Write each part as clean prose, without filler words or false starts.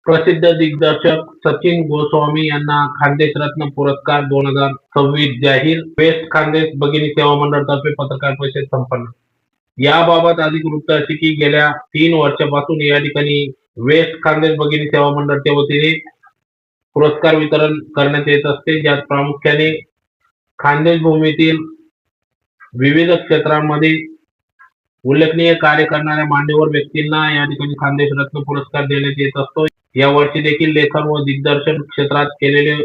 प्रसिद्ध दिग्दर्शक सचिन गोस्वामी यांना खानदेश रत्न पुरस्कार 2026 जाहीर. वेस्ट खानदेश भगिनी सेवा मंडळ तर्फे पत्रकार परिषद संपन्न. याबाबत अधिक वृत्त असे की गेल्या 3 वर्षापासून या ठिकाणी वेस्ट खानदेश भगिनी सेवा मंडळाच्या वतीने पुरस्कार वितरण करण्यात येत असते, ज्यात प्रामुख्याने खानदेश भूमीतील विविध क्षेत्रांमध्ये उल्लेखनीय कार्य करणाऱ्या मान्यवर व्यक्तींना या ठिकाणी खानदेश रत्न पुरस्कार देण्यात येत असतो. या वर्षी देखील लेखन व दिग्दर्शन क्षेत्रात केलेले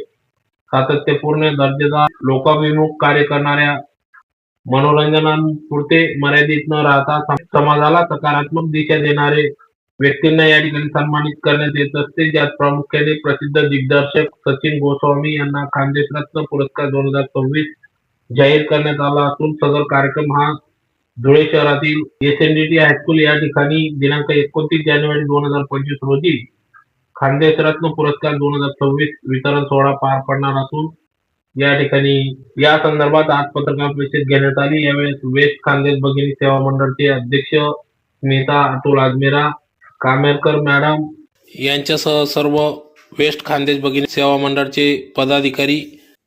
सातत्यपूर्ण दर्जेदार लोकाभिमुख कार्य करणाऱ्या मनोरंजनापुरते मर्यादित न राहता समाजाला सकारात्मक दिशा देणारे व्यक्तींना या ठिकाणी सन्मानित करण्यात येत असते, ज्यात प्रामुख्याने प्रसिद्ध दिग्दर्शक सचिन गोस्वामी यांना खानदेश रत्न पुरस्कार 2026 जाहीर करण्यात आला असून सदर कार्यक्रम हा धुळे शहरातील एसएनडीटी हायस्कूल या ठिकाणी दिनांक 29 जानेवारी 2025 रोजी खानदेश रत्न पुरस्कार 2026 वितरण सोहळा पार पडणार असून या ठिकाणी या संदर्भात आज पत्रकार परिषद घेण्यात आली. यावेळेस वेस्ट खानदेश भगिनी सेवा मंडळचे अध्यक्ष स्मिता अतुल आजमेरा कामेरकर मॅडम यांच्यासह सर्व वेस्ट खानदेश भगिनी सेवा मंडळचे पदाधिकारी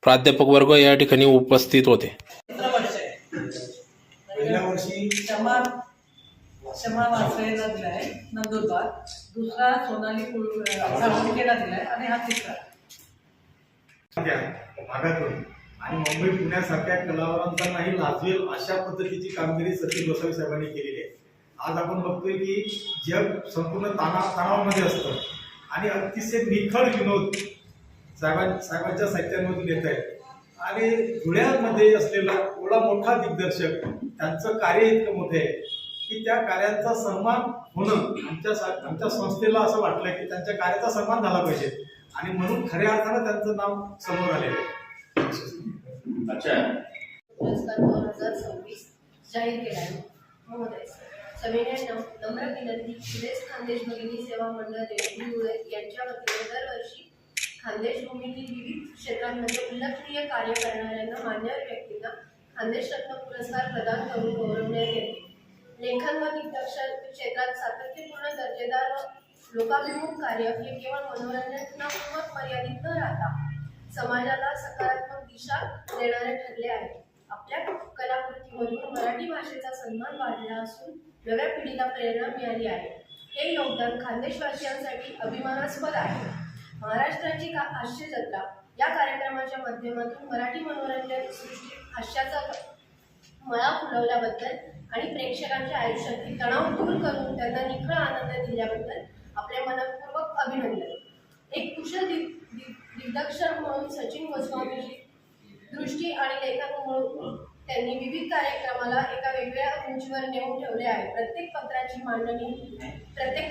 प्राध्यापक वर्ग या ठिकाणी उपस्थित होते. पहिल्या वर्षी क्षमा वासळेला दिलाय नंदुरबार, दुसरा सोनाली सावंतखेडा दिलाय आणि हा तिसरा भागातून आणि मुंबई पुण्यासारख्या कलावंतांनाही लाजवेल अशा पद्धतीची कामगिरी सचिन गोसावी साहेबांनी केलेली आहे. आज आपण बघतोय की जग संपूर्ण तणावामध्ये असतं आणि अतिशय निखळ विनोद साहेबांच्या साहित्यांमधून येत आहे आणि धुळ्यामध्ये असलेला एवढा मोठा दिग्दर्शक त्यांचं कार्य इतकं मोठं आहे की त्या कार्याचा सन्मान होणं आमच्या संस्थेला असं वाटलं की त्यांच्या कार्याचा सन्मान झाला पाहिजे आणि म्हणून खऱ्या अर्थानं त्यांचं नाव समोर आलेलं आहे. अच्छा, पुरस्कार 2026 जाहीर केला आहे. महोदय, सविनय नम्र विनंती. वेस्ट खानदेश भगिनी सेवा मंडळ देवळी यांच्या वतीने दरवर्षी खानदेश भूमीतील विविध क्षेत्रांमध्ये उल्लेखनीय कार्य करणाऱ्यांना मान्यवर व्यक्तींना खानदेश रत्न पुरस्कार प्रदान करून गौरवण्यात येते. लेखन व दिग्दर्शन क्षेत्रात सातत्यपूर्ण दर्जेदार व लोकाभिमुख कार्य हे केवळ मनोरंजनापूर्वक मर्यादित न राहता समाजाला सकारात्मक दिशा देणारे ठरले आहे. आपल्या कलाकृतीमधून मराठी भाषेचा सन्मान वाढला असून नव्या पिढीला प्रेरणा मिळाली आहे. हे योगदान खानदेशवासियांसाठी अभिमानास्पद आहे. महाराष्ट्राची हास्य जत्रा या कार्यक्रमाच्या माध्यमातून मराठी मनोरंजन सृष्टीत हास्याचा मळा फुलवल्याबद्दल आणि प्रेक्षकांच्या आयुष्यातील तणाव दूर करून त्यांना निखळ आनंद दिल्याबद्दल आपले मनपूर्वक अभिनंदन. एक कुशल दिग्दर्शक म्हणून सचिन गोस्वामीची दृष्टी आणि लेखन म्हणून त्यांनी विविध कार्यक्रमाला एका वेगळ्या उंचीवर नेऊन ठेवले आहे. प्रत्येक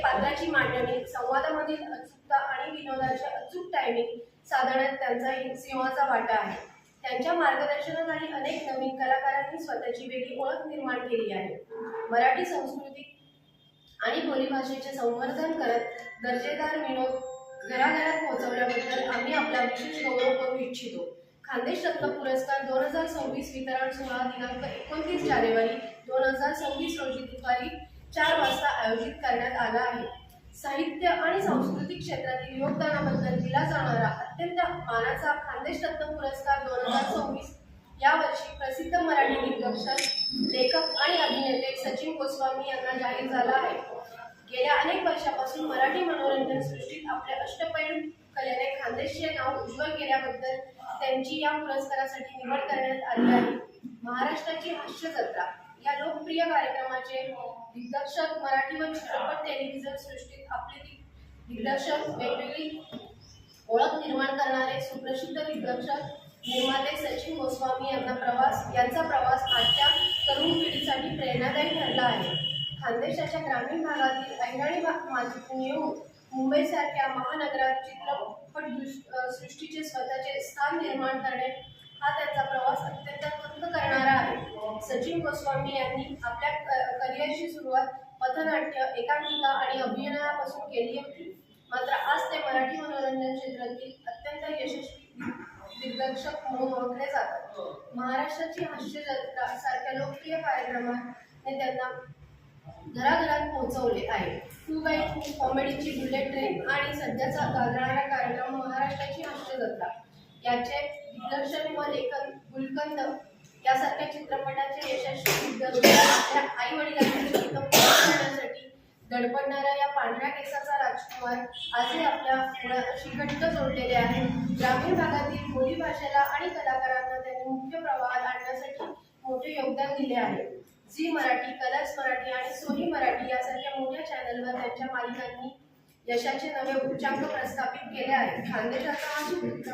पात्राची मांडणी, संवादामधील अचूकता आणि विनोदाचे अचूक टायमिंग साधण्यात त्यांचा सिंहाचा वाटा आहे. त्यांच्या मार्गदर्शनाखाली अनेक नवीन कलाकारांनी स्वतःची वेगळी ओळख निर्माण केली आहे. मराठी संस्कृती आणि बोलीभाषेचे संवर्धन करत दर्जेदार विनोद घराघरात पोहोचवल्याबद्दल आम्ही आपला विशेष गौरव करू इच्छितो. खानदेश रत्न पुरस्कार 2026 वितरण सोहळा दिनांक 29 जानेवारी 2026 रोजी दुपारी 4 वाजता आयोजित करण्यात आला आहे. साहित्य आणि सांस्कृतिक क्षेत्रातील योगदानाबद्दल दिला जाणारा अत्यंत मानाचा खानदेश रत्न पुरस्कार 2026 यावर्षी प्रसिद्ध मराठी दिग्दर्शक, लेखक आणि अभिनेते सचिन गोस्वामी यांना जाहीर झाला आहे. गेल्या अनेक वर्षापासून मराठी मनोरंजन सृष्टीत आपल्या अष्टपैलू कलेने खानदेशचे नाव उज्ज्वल केल्याबद्दल त्यांची या पुरस्कारासाठी निवड करण्यात आली आहे. महाराष्ट्राची हास्य जत्रा या लोकप्रिय कार्यक्रमाचे दिग्दर्शक, मराठी व चित्रपट टेलिव्हिजन सृष्टीत आपले दिग्दर्शक, वेगवेगळी ओळख निर्माण करणारे सुप्रसिद्ध दिग्दर्शक निर्माते सचिन गोस्वामी यांचा प्रवास आजच्या तरुण पिढीसाठी प्रेरणादायी ठरला आहे. खानदेशाच्या ग्रामीण भागातील ऐराणी मातीतून येऊन मुंबईसारख्या महानगरात चित्रपट सृष्टीचे स्वतःचे स्थान निर्माण करणे हा त्यांचा प्रवास अत्यंत थक्क करणारा आहे. सचिन गोस्वामी यांनी आपल्या करिअरची सुरुवात पथनाट्य, एकांकिका आणि अभिनयापासून केली होती. मात्र आज ते मराठी मनोरंजन क्षेत्रातील अत्यंत यशस्वी दिग्दर्शक म्हणून ओळखले जातात. महाराष्ट्राची हास्य जत्रा सारख्या लोकप्रिय कार्यक्रमाने त्यांना घराघरात पोहोचवले आहे. टू बाय टू कॉमेडीची बुलेट ट्रेन आणि सध्याचा गाजणारा कार्यक्रम महाराष्ट्राची हास्यजत्रा याचे दिग्दर्शन व लेखन गुलकंद यासारख्या चित्रपटाचे यशस्वी दिग्दर्शन आपल्या आई वडिलांचे स्वप्न पूर्ण करण्यासाठी धडपडणारा या पांढऱ्या केसाचा राजकुमार आजही आपल्या मुळाशी घट्ट जोडलेले आहे. ग्रामीण भागातील बोली भाषेला आणि कलाकारांना त्यांनी मुख्य प्रवाहात आणण्यासाठी मोठे योगदान दिले आहे. झी मराठी, कलर्स मराठी आणि सोनी मराठी यासारख्या मोठ्या चॅनलवर त्यांच्या मालिकांनी यशाचे नवे उच्चांक प्रस्थापित केले आहेत. खानदेशाचा हा सुपुत्र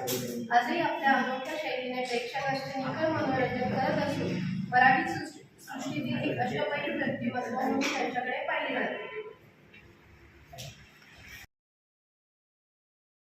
आजही आपल्या अनोख्या शैलीने प्रेक्षकांचे निखळ मनोरंजन करत असून मराठी सृष्टीतील एक अष्टपैलू व्यक्तिमत्व म्हणून त्यांच्याकडे पाहिले जाते.